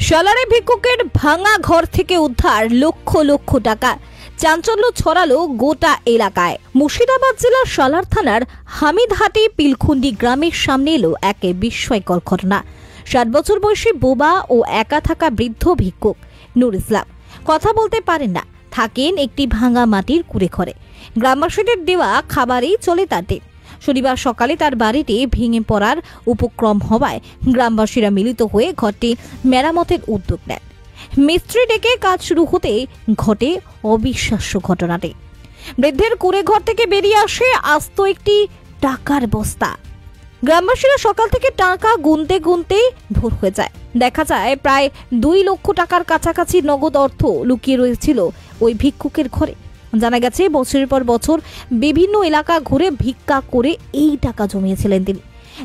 সালারে ভিক্ষুকের ভাঙা ঘর থেকে উদ্ধার লক্ষ লক্ষ টাকা। চাঞ্চল্য ছড়ালো গোটা এলাকায়। মুর্শিদাবাদ জেলার সালার থানার হামিদহাটি পিলখুন্ডি গ্রামের সামনে এলো এক বিস্ময়কর ঘটনা। 7 বছর বয়সী বোবা ও একা থাকা বৃদ্ধ ভিক্ষুক নূর ইসলাম কথা বলতে পারেন না, থাকেন একটি ভাঙা মাটির কুড়ে ঘরে। গ্রামবাসীদের দেওয়া খাবারেই চলে তার দিন। শনিবার সকালে তার বাড়িটি ভেঙে পড়ার উপক্রম হওয়ায় গ্রামবাসীরা মিলিত হয়ে ঘরটি মেরামতের উদ্যোগ নেন। মিস্ত্রি ডেকে কাজ শুরু হতে ঘটে অবিশ্বাস্য ঘটনাটি। বৃদ্ধের কুড়ে ঘর থেকে বেরিয়ে আসে আস্ত একটি টাকার বস্তা। গ্রামবাসীরা সকাল থেকে টাকা গুনতে গুনতে ভোর হয়ে যায়। দেখা যায় প্রায় 2 লক্ষ টাকার কাছাকাছি নগদ অর্থ লুকিয়ে রয়েছিল ওই ভিক্ষুকের ঘরে। জানা গেছে বছরের পর বছর বিভিন্ন এলাকা ঘুরে ভিক্ষা করে এই টাকা জমিয়েছিলেন তিনি।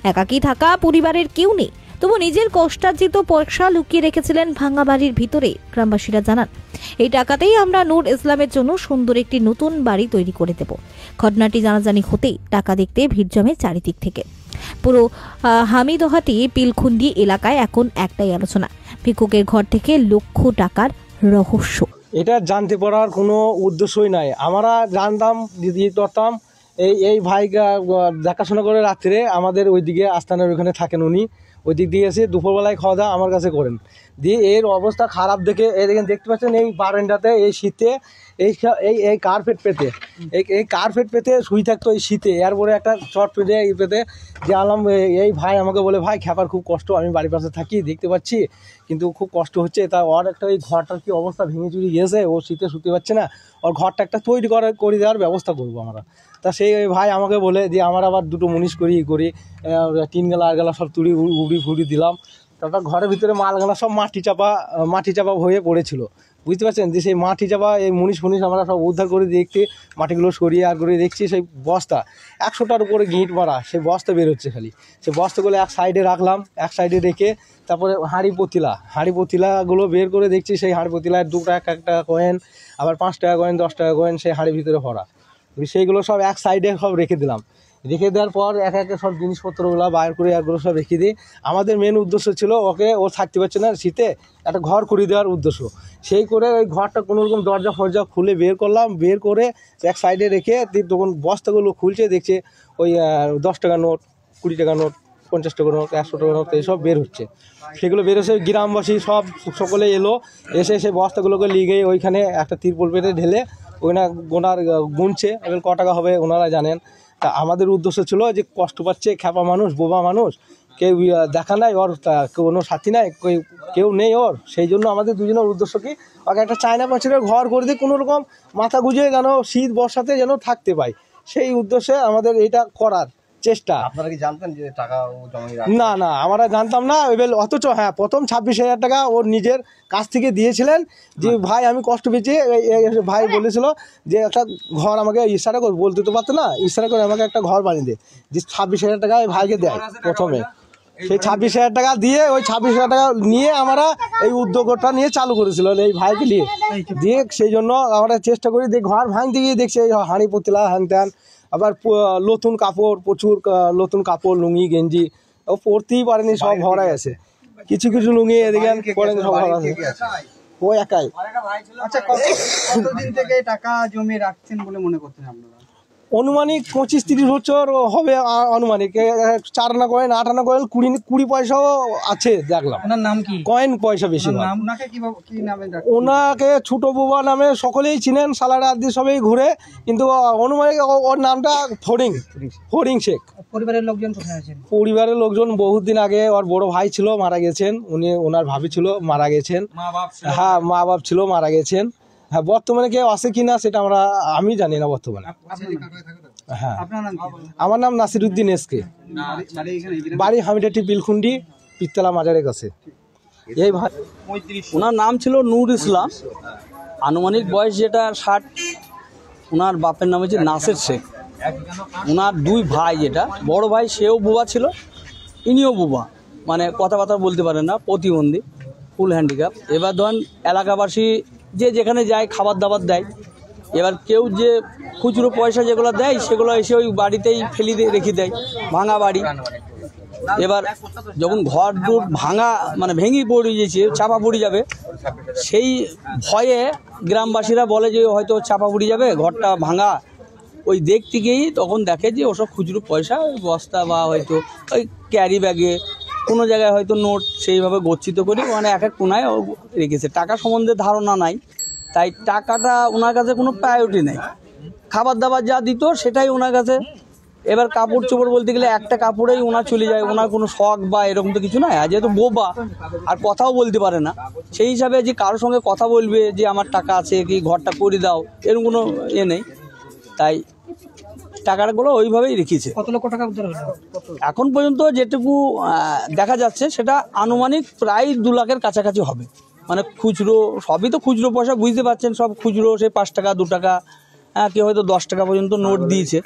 একাকী থাকা পরিবারের কেউ নেই, তবু নিজের কষ্টার্জিত পয়সা লুকিয়ে রেখেছিলেন ভাঙা বাড়ির ভিতরে। গ্রামবাসীরা জানান, এই টাকাতেই আমরা নূর ইসলামের জন্য সুন্দর একটি নতুন বাড়ি তৈরি করে দেব। ঘটনাটি জানাজানি হতেই টাকা দেখতে ভিড় জমে চারিদিক থেকে। পুরো হামিদহাটি পিলখুন্ডি এলাকায় এখন একটাই আলোচনা, ভিক্ষুকের ঘর থেকে লক্ষ টাকার রহস্য। এটা জানতে পারার কোনো উদ্দেশ্যই নাই। আমরা জানতাম করতাম এই ভাইকে দেখাশোনা করে রাত্রে আমাদের ওইদিকে আস্তানার ওইখানে থাকেন উনি। ওই দিক দিয়ে এসে দুপুরবেলায় খাওয়া দাওয়া আমার কাছে করেন। দিয়ে এর অবস্থা খারাপ দেখে এখানে দেখতে পাচ্ছেন এই বারান্দাতে এই শীতে এই কার্পেট পেতে এই কার্পেট পেতে শুই থাকতো এই শীতে। এরপরে একটা শর্ট পেতে এই পেতে যে আলাম এই ভাই আমাকে বলে, ভাই খ্যাপার খুব কষ্ট, আমি বাড়ির পাশে থাকি দেখতে পাচ্ছি, কিন্তু খুব কষ্ট হচ্ছে। তা ওর একটা এই ঘরটার কি অবস্থা ভেঙে চুরি গিয়েছে, ও শীতে শুতে পারছে না, ওর ঘরটা একটা তৈরি করে দেওয়ার ব্যবস্থা করবো আমরা। তা সেই ভাই আমাকে বলে দিয়ে আমার আবার 2টো মুনিশ করি 3 গেলা 8 গেলা সব তুড়ি উড়ি দিলাম। তারপর ঘরের ভিতরে মালগালা সব মাটি চাপা হয়ে পড়েছিল, বুঝতে পারছেন। যে সেই মাটি চাপা এই মুনিশ আমরা সব উদ্ধার করে দেখতে মাটিগুলো সরিয়ে আর করে দেখছি সেই বস্তা 100টার উপরে গিঁট মারা সেই বস্তা বেরোচ্ছে। খালি সেই বস্তাগুলো এক সাইডে রাখলাম, এক সাইডে রেখে তারপরে হাঁড়ি পতিলাগুলো বের করে দেখছি সেই হাঁড়ি পতিলায় 2 টাকা 1 টাকা কয়েন, আবার 5 টাকা কয়েন 10 টাকা কয়েন সেই হাঁড়ির ভিতরে ভরা। সেইগুলো সব এক সাইডে সব রেখে দিলাম। রেখে দেওয়ার পর এক একে সব জিনিসপত্রগুলো বাইর করে একগুলো সব রেখে দিই। আমাদের মেন উদ্দেশ্য ছিল ও থাকতে পারছে না শীতে, একটা ঘর করে দেওয়ার উদ্দেশ্য। সেই করে ওই ঘরটা কোনোরকম দরজা ফরজা খুলে বের করলাম, বের করে এক সাইডে রেখে তখন বস্তাগুলো খুলছে, দেখছে ওই 10 টাকা নোট, 20 টাকা নোট, 50 টাকা নোট, 100 টাকা নোট এইসব বের হচ্ছে। সেগুলো বেরোছে, গ্রামবাসী সকলে এলো, এসে সেই বস্তাগুলোকে লিগে ওইখানে একটা তিরপল পেতে ঢেলে ওইখানে গুনছে। এবার ক টাকা হবে ওনারা জানেন। তা আমাদের উদ্দেশ্য ছিল যে কষ্ট পাচ্ছে খ্যাপা মানুষ, বোবা মানুষ, কেউ দেখা নাই ওর, কোনো সাথী নাই, কেউ নেই ওর। সেই জন্য আমাদের দুজনের উদ্দেশ্য কি, ওকে একটা চায়না পাঁচিলের ঘর করে দিয়ে কোনো রকম মাথা গুঁজে যেন শীত বর্ষাতে যেন থাকতে পায়, সেই উদ্দেশ্যে আমাদের এটা করার চেষ্টা। আপনারা কি জানতেন যে টাকা জমি? না আমরা জানতাম না। এবার অথচ হ্যাঁ, প্রথম 26,000 টাকা ওর নিজের কাছ থেকে দিয়েছিলেন। যে ভাই আমি কষ্ট পেয়েছি, ভাই বলেছিল যে একটা ঘর আমাকে ইশারা করে, বলতে তো পারতো না, ইশারা করে আমাকে একটা ঘর বানিয়ে দে। যে 26,000 টাকা ভাইকে দেয় প্রথমে। সেই 26,000 টাকা দিয়ে ওই 26,000 টাকা নিয়ে আমরা এই উদ্যোগটা নিয়ে চালু করেছিল এই ভাইকে দিয়ে সেই জন্য আমরা চেষ্টা করি। দিয়ে ঘর ভাঙতে গিয়ে দেখছি এই হাঁড়ি পতিলা হ্যান ত্যান, আবার নতুন কাপড়, প্রচুর নতুন কাপড়, লুঙ্গি গেঞ্জি ও পরতেই পারেনি, সব ভরাই আছে। কিছু লুঙ্গি এদিকে সব ভরা আছে, ও একাই। আচ্ছা, কতদিন থেকে টাকা জমি রাখছেন বলে মনে করতেন আপনারা? অনুমানিক 25-30 বছর হবে আনুমানিক। 4 আনা কয়েন, 8 আনা কয়েন, 20 পয়সাও আছে দেখলাম। ওনার নাম কি? কয়েন পয়সা বেশি। ওনাকে ছোট বোবা নামে সকলেই চিনেন, সালারে আদি সবাই ঘুরে, কিন্তু অনুমানিক ওর নামটা ফড়িং শেখ। পরিবারের লোকজন কোথায় আছেন? পরিবারের লোকজন বহুদিন আগে ওর বড় ভাই ছিল, মারা গেছেন। ওনার ভাবি ছিল, মারা গেছেন। হ্যাঁ, মা বাপ ছিল, মারা গেছেন। হ্যাঁ, বর্তমানে কেউ আছে কিনা সেটা আমি জানি না বর্তমানে। হ্যাঁ, আমার নাম নাসিরউদ্দিন এসকে, বাড়ি হামিদহাটি পিলখুন্ডি পিত্তলা মাজারের কাছে। এই ভাই, ওনার নাম ছিল নূর ইসলাম, আনুমানিক বয়স যেটা 60। ওনার বাপের নাম হচ্ছে নাসির শেখ। ওনার 2 ভাই, যেটা বড় ভাই সেও বোবা ছিল, ইনিও বোবা, মানে কথাবার্তা বলতে পারেন না, প্রতিবন্ধী, ফুল হ্যান্ডিক্যাপ। এবার ধরেন এলাকাবাসী যে যেখানে যায় খাবার দাবার দেয়। এবার কেউ যে খুচরো পয়সা যেগুলো দেয় সেগুলো এসে ওই বাড়িতেই রেখে দেয়, ভাঙা বাড়ি। এবার যখন ঘর দূর ভাঙা মানে ভেঙে পড়ে গিয়েছে, চাপা পড়ে যাবে, সেই ভয়ে গ্রামবাসীরা বলে যে হয়তো চাপা পড়ে যাবে, ঘরটা ভাঙা। ওই দেখতে গিয়েই তখন দেখে যে ওসব খুচরো পয়সা ওই বস্তা বা হয়তো ওই ক্যারি ব্যাগে কোনো জায়গায় হয়তো নোট সেইভাবে গচ্ছিত করে মানে এক এক কোনায় রেখেছে। টাকা সম্বন্ধে ধারণা নাই, তাই টাকাটা ওনার কাছে কোনো প্রায়োরিটি নেই। খাবার দাবার যা দিত সেটাই ওনার কাছে। এবার কাপড় চোপড় বলতে গেলে একটা কাপড়েই ওনার চলে যায়, ওনার কোনো শখ বা এরকম তো কিছু নয়। আর যেহেতু বোবা আর কথাও বলতে পারে না, সেই হিসাবে যে কারোর সঙ্গে কথা বলবে যে আমার টাকা আছে কি ঘরটা করে দাও, এরকম কোনো ইয়ে নেই। তাই টাকাগুলো ওইভাবেই রেখেছে। কত লক্ষ টাকা উদ্ধার হলো? এখন পর্যন্ত যেটুকু দেখা যাচ্ছে সেটা আনুমানিক প্রায় 2 লাখের কাছাকাছি হবে। মানে খুচরো, সবই তো খুচরো পয়সা, বুঝতে পারছেন, সব খুচরো, সেই 5 টাকা 2 টাকা, কেউ হয়তো 10 টাকা পর্যন্ত নোট দিয়েছে।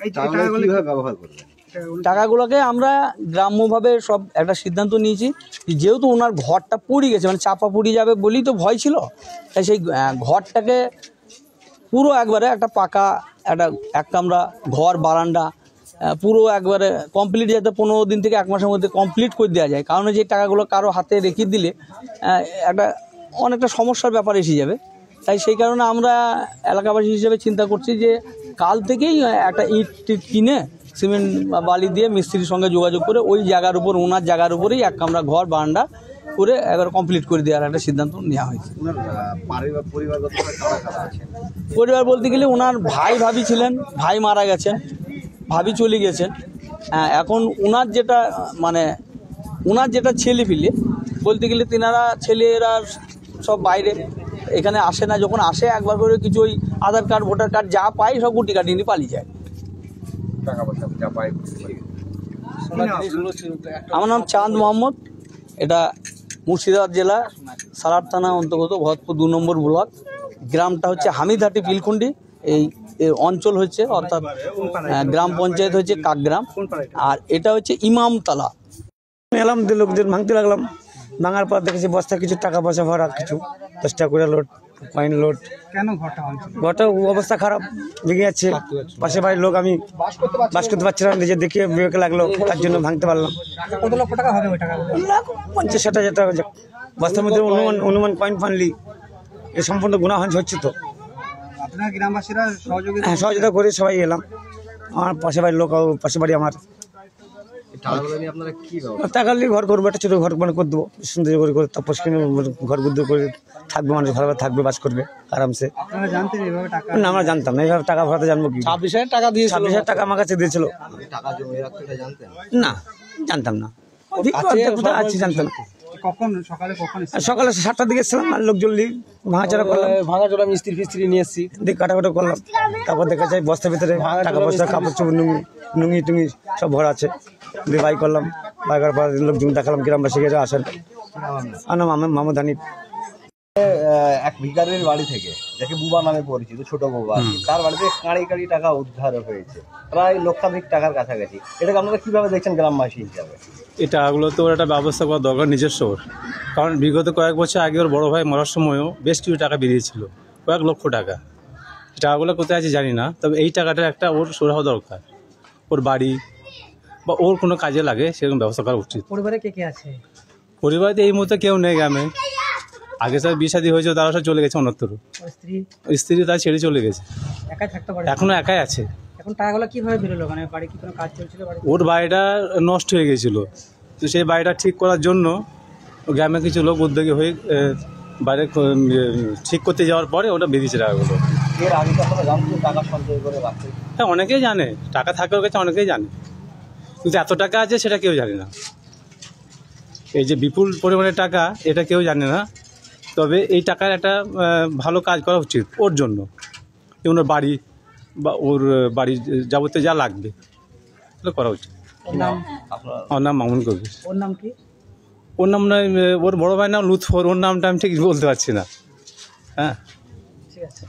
টাকাগুলোকে আমরা গ্রাম্যভাবে সব একটা সিদ্ধান্ত নিয়েছি, যেহেতু ওনার ঘরটা পুড়ে গেছে, মানে চাপা পুড়ে যাবে বলেই তো ভয় ছিল, তাই সেই ঘরটাকে পুরো একবারে একটা পাকা এক কামরা ঘর, বারান্দা পুরো একবারে কমপ্লিট, যাতে 15 দিন থেকে 1 মাসের মধ্যে কমপ্লিট করে দেওয়া যায়। কারণ যে টাকাগুলো কারো হাতে রেখে দিলে অনেকটা সমস্যার ব্যাপার এসে যাবে। তাই সেই কারণে আমরা এলাকাবাসী হিসেবে চিন্তা করছি যে কাল থেকেই একটা ইট কিনে সিমেন্ট বা বালি দিয়ে মিস্ত্রির সঙ্গে যোগাযোগ করে ওই জায়গার উপর, ওনার জায়গার উপরেই 1 কামরা ঘর, বারান্দা করে একবার কমপ্লিট করে দেওয়ার একটা সিদ্ধান্ত নেওয়া হয়েছে। পরিবার বলতে গেলে ওনার ভাই ভাবি ছিলেন, ভাই মারা গেছেন, ভাবি চলে গেছেন। এখন ওনার যেটা ছেলে ফিলে বলতে গেলে তেনারা ছেলেরা সব বাইরে, এখানে আসে না। যখন আসে একবার করে কিছু ওই আধার কার্ড, ভোটার কার্ড যা পায় সব গুটি কাটি নিয়ে পালিয়ে যায়। আমার নাম চাঁদ মোহাম্মদ, এটা মুর্শিদাবাদ জেলা সালার থানা অন্তর্গত ভরতপুর 2 নম্বর ব্লক। গ্রামটা হচ্ছে হামিদহাটি পিলখুন্ডি, এই অঞ্চল হচ্ছে অর্থাৎ গ্রাম পঞ্চায়েত হচ্ছে কাকগ্রাম, আর এটা হচ্ছে ইমামতলা। এলাম, লোকদের ভাঙতে লাগলাম। ভাঙার পর দেখেছি বস্তা কিছু টাকা পয়সা ভরা, কিছু 10 টাকা করে লোড, কয়েন লোড। কেন ঘরটা ভাঙছে? ঘরটা অবস্থা খারাপ, ভেঙে যাচ্ছে। পাশে বাড়ির লোক, আমি বাস করতে পারছিলাম, নিজে দেখে বিবেকে লাগলো, তার জন্য ভাঙতে পারলাম। কত লক্ষ টাকা হবে ওই টাকা? 50-60 হাজার টাকা। বস্তার মধ্যে অনুমান কয়েন ফানলি, এ সম্পূর্ণ গুণা হচ্ছে তো। আপনার গ্রামবাসীরা সহযোগিতা করে সবাই এলাম। আমার পাশে বাড়ির লোক, পাশে বাড়ি আমার টাকা নিয়ে ঘর করবো, একটা ছোটো ঘর মানে করে দেবো সুন্দর করে, তারপর ঘর বুদ্ধ করে থাকবে, মানুষ ভালোভাবে থাকবে, বাস করবে আরামসে। আপনারা জানতেন এইভাবে টাকা? না, আমরা জানতাম না, এইভাবে টাকা ভরাতে জানবো কি? 26,000 টাকা দিয়ে 26,000 টাকা আমার কাছে দিয়েছিল। না, জানতাম না, আছে জানতাম না। কখন সকালে কখন? সকালে 7টার দিকে এসেছিলাম, আর লোকজন ভাঙাচোরা করলাম, ভাঙাচোরা মিস্ত্রি ফিস্ত্রি নিয়ে এসেছি, দিয়ে কাটাকাটা করলাম। তারপর দেখা যায় বস্তার ভিতরে টাকা পয়সা, কাপড় চোপড়, নুঙ্গি টুঙ্গি সব ভরা আছে। দিয়ে বাই করলাম, বাই করার পর লোকজন দেখালাম, গ্রামবাসী গেছে আসেন। আর নাম মাহমুদ হানিফ। এক ভিকারের বাড়ি থেকে, যাকে বুবা নামে পরিচিত, ছোট বুবা, তার বাড়িতে কাঁড়ি টাকা উদ্ধার হয়েছে, প্রায় লক্ষাধিক টাকার কাছাকাছি। এটাকে আপনারা কিভাবে দেখছেন গ্রামবাসী হিসাবে? এই টাকাগুলো তো ওর একটা ব্যবস্থা করা দরকার নিজস্ব, কারণ বিগত কয়েক বছর আগে ওর বড়ো ভাই মরার সময়ও বেশ কিছু টাকা বেরিয়েছিল, কয়েক লক্ষ টাকা। টাকাগুলো কোথায় আছে জানি না, তবে এই টাকাটা একটা ওর সুরাহ দরকার, ওর বাড়ি বা ওর কোনো কাজে লাগে সেরকম ব্যবস্থা করা উচিত। পরিবারে কে কে আছে? পরিবারে এই মুহূর্তে কেউ নেই গ্রামে। আগে সব বিয়ে শাদী হয়েছে, তারা সব চলে গেছে অন্যত্র। স্ত্রী তার ছেড়ে চলে গেছে, একাই থাকতে পারে, এখনো একাই আছে। এখন টাকাগুলো কিভাবে বেরোলো? মানে বাড়ি কি কোনো কাজ চলছিল? ওর বাড়িটা নষ্ট হয়ে গেছিলো, তো সেই বাড়িটা ঠিক করার জন্য গ্রামে কিছু লোক উদ্যোগী হয়ে বাইরে ঠিক করতে যাওয়ার পরে ওটা বেরিয়েছে টাকাগুলো। এর আগে তো আপনারা জানতেন টাকা সঞ্চয় করে রাখতে? হ্যাঁ, অনেকেই জানে টাকা থাকে ওর কাছে, অনেকেই জানে, কিন্তু এত টাকা আছে সেটা কেউ জানে না। এই যে বিপুল পরিমাণের টাকা, এটা কেউ জানে না। তবে এই টাকার একটা ভালো কাজ করা উচিত ওর জন্য, যেমন ওর বাড়ি বা ওর বাড়ির যাবতীয় যা লাগবে এগুলো করা উচিত। আমার নাম মামুন কবির। ওর নাম কি? ওর নাম নয়, ওর বড় ভাইয়ের নাম লুৎফর, ওর নামটা আমি ঠিক বলতে পারছি না। হ্যাঁ, ঠিক আছে।